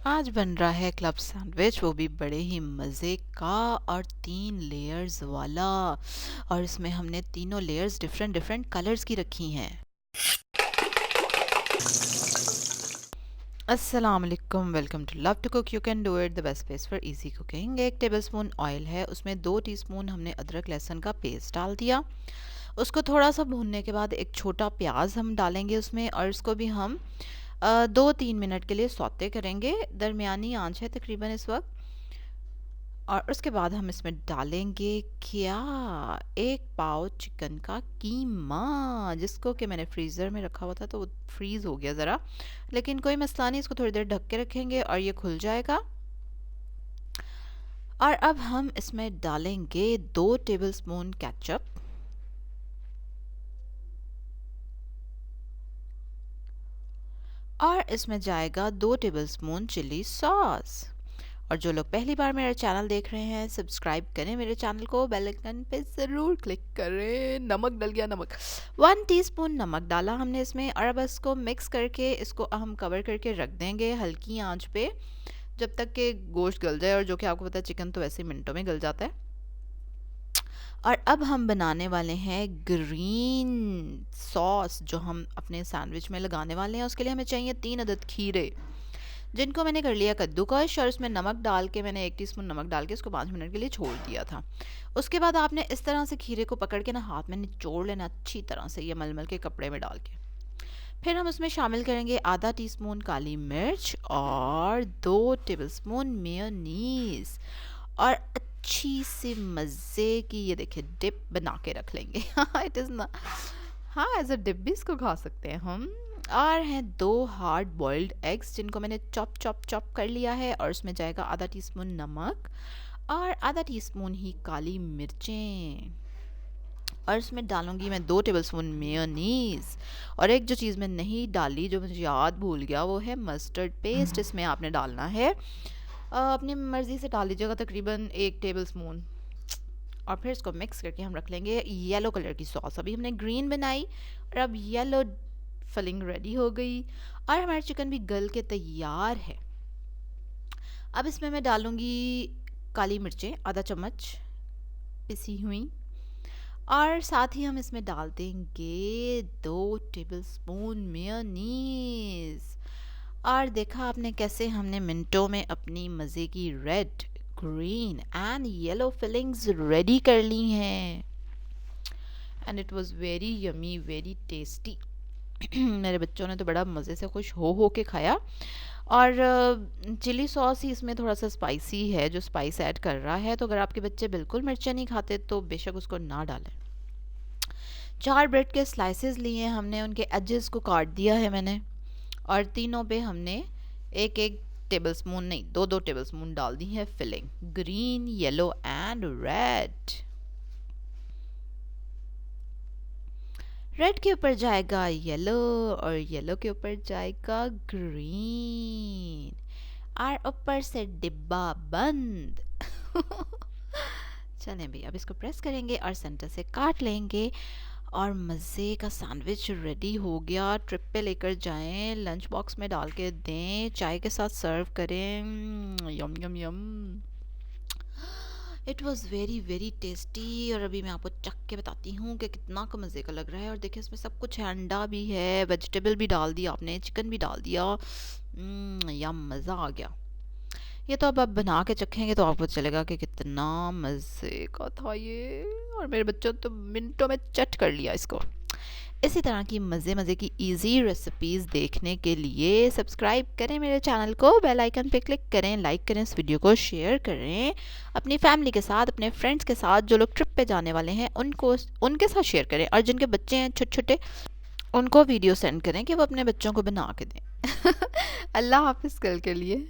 आज बन रहा है क्लब सैंडविच, वो भी बड़े ही मज़े का और 3 लेयर्स वाला। और इसमें हमने तीनों लेयर्स डिफरेंट डिफरेंट कलर्स की रखी हैं। अस्सलाम वालेकुम, welcome to love to cook, you can do it, the best place for easy cooking. 1 tablespoon oil है, उसमें 2 टीस्पून हमने अदरक लहसुन का पेस्ट डाल दिया। उसको थोड़ा सा भूनने के बाद एक छोटा प्याज हम डालेंगे उसमें, और इसको भी हम 2-3 मिनट के लिए सौते करेंगे। दरमियानी आंच है तकरीबन इस वक्त। और उसके बाद हम इसमें डालेंगे क्या, 1 पाव चिकन का कीमा, जिसको कि मैंने फ्रीज़र में रखा हुआ था तो वो फ्रीज़ हो गया ज़रा, लेकिन कोई मसला नहीं, इसको थोड़ी देर ढक के रखेंगे और ये खुल जाएगा। और अब हम इसमें डालेंगे 2 टेबलस्पून केचप, और इसमें जाएगा 2 टेबलस्पून चिली सॉस। और जो लोग पहली बार मेरा चैनल देख रहे हैं, सब्सक्राइब करें मेरे चैनल को, बेल आइकन पे ज़रूर क्लिक करें। नमक डल गया, नमक 1 टीस्पून नमक डाला हमने इसमें। और अब इसको मिक्स करके इसको हम कवर करके रख देंगे हल्की आंच पे, जब तक कि गोश्त गल जाए। और जो कि आपको पता है चिकन तो वैसे मिनटों में गल जाता है। और अब हम बनाने वाले हैं ग्रीन सॉस, जो हम अपने सैंडविच में लगाने वाले हैं। उसके लिए हमें चाहिए 3 अदद खीरे, जिनको मैंने कर लिया कद्दूकश, और उसमें नमक डाल के, मैंने 1 टीस्पून नमक डाल के उसको 5 मिनट के लिए छोड़ दिया था। उसके बाद आपने इस तरह से खीरे को पकड़ के ना हाथ में निचोड़ लेना अच्छी तरह से, ये मलमल के कपड़े में डाल के। फिर हम उसमें शामिल करेंगे आधा टीस्पून काली मिर्च और 2 टेबलस्पून मेयोनीज, और अच्छी सी मज़े की ये देखिए डिप बना के रख लेंगे। इट इज़ ना, हाँ, एज अ डिप भी इसको खा सकते हैं हम। और हैं 2 हार्ड बॉइल्ड एग्स, जिनको मैंने चॉप चॉप चॉप कर लिया है। और उसमें जाएगा आधा टीस्पून नमक और आधा टीस्पून ही काली मिर्चें। और इसमें डालूंगी मैं 2 टेबलस्पून मेयोनीज। और एक जो चीज़ मैं नहीं डाली, जो मुझे याद भूल गया, वो है मस्टर्ड पेस्ट। इसमें आपने डालना है अपनी मर्ज़ी से डाल लीजिएगा, तकरीबन 1 टेबलस्पून। और फिर इसको मिक्स करके हम रख लेंगे येलो कलर की सॉस। अभी हमने ग्रीन बनाई और अब येलो फिलिंग रेडी हो गई, और हमारा चिकन भी गल के तैयार है। अब इसमें मैं डालूंगी काली मिर्चें आधा चम्मच पिसी हुई, और साथ ही हम इसमें डाल देंगे 2 टेबलस्पून मेयोनीज। और देखा आपने कैसे हमने मिनटों में अपनी मज़े की red, green and yellow fillings ready कर ली हैं। And it was very yummy, very tasty. मेरे बच्चों ने तो बड़ा मज़े से खुश हो के खाया। और चिली सॉस ही इसमें थोड़ा सा स्पाइसी है, जो स्पाइस ऐड कर रहा है। तो अगर आपके बच्चे बिल्कुल मिर्चें नहीं खाते तो बेशक उसको ना डालें। 4 ब्रेड के स्लाइसेस लिए हमने, उनके एजेस को काट दिया है मैंने, और तीनों पे हमने 1-1 टेबलस्पून नहीं, 2-2 टेबलस्पून डाल दी है filling, green, yellow and red. Red के ऊपर जाएगा येलो, और येलो के ऊपर जाएगा ग्रीन, और ऊपर से डिब्बा बंद। चलें भाई, अब इसको प्रेस करेंगे और सेंटर से काट लेंगे, और मज़े का सैंडविच रेडी हो गया। ट्रिप पे लेकर जाएं, लंच बॉक्स में डाल के दें, चाय के साथ सर्व करें। Yum yum yum, it was very very tasty. और अभी मैं आपको चख के बताती हूँ कि कितना का मज़े का लग रहा है। और देखिए इसमें सब कुछ है, अंडा भी है, वेजिटेबल भी डाल दिया आपने, चिकन भी डाल दिया। यम, मज़ा आ गया। ये तो अब आप बना के चखेंगे तो आपको चलेगा कि कितना मज़े का था ये। और मेरे बच्चों ने तो मिनटों में चट कर लिया इसको। इसी तरह की मज़े मज़े की इजी रेसिपीज़ देखने के लिए सब्सक्राइब करें मेरे चैनल को, बेल आइकन पे क्लिक करें, लाइक करें, इस वीडियो को शेयर करें अपनी फैमिली के साथ, अपने फ्रेंड्स के साथ। जो लोग ट्रिप पे जाने वाले हैं उनको, उनके साथ शेयर करें, और जिनके बच्चे हैं छोटे छोटे, उनको वीडियो सेंड करें कि वो अपने बच्चों को बना के दें। अल्लाह हाफिज़ कल के लिए।